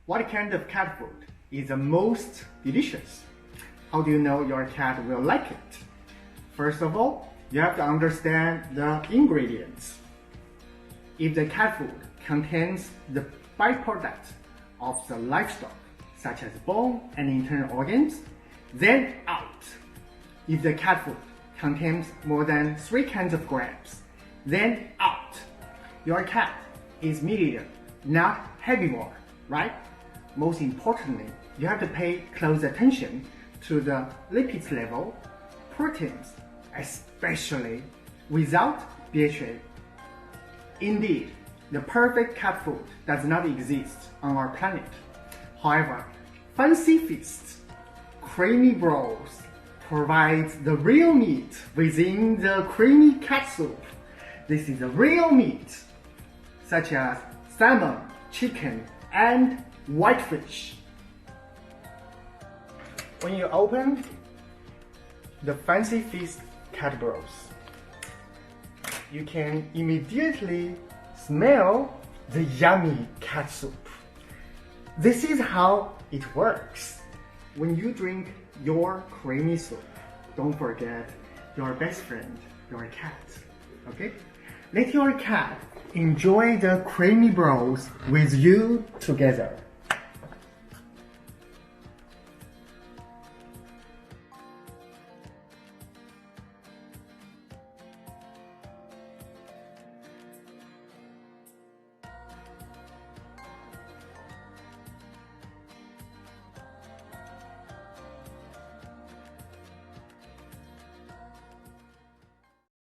What kind of cat food is the most delicious? How do you know your cat will like it? First of all, you have to understand the ingredients. If the cat food contains the byproduct of the livestock, such as bone and internal organs, then out. If the cat food contains more than 3 kinds of grams, then out. Your cat is meat-eater, not herbivore, right? Most importantly, you have to pay close attention to the lipids level, proteins, especially without DHA. Indeed, the perfect cat food does not exist on our planet. However, Fancy Feast Creamy Bros provides the real meat within the creamy cat soup. This is the real meat, such as salmon, chicken, and whitefish. When you open the Fancy Feast Cat Bros, you can immediately smell the yummy cat soup. This is how it works. When you drink your creamy soup, don't forget your best friend, your cat. Okay? Let your cat enjoy the creamy bros with you together.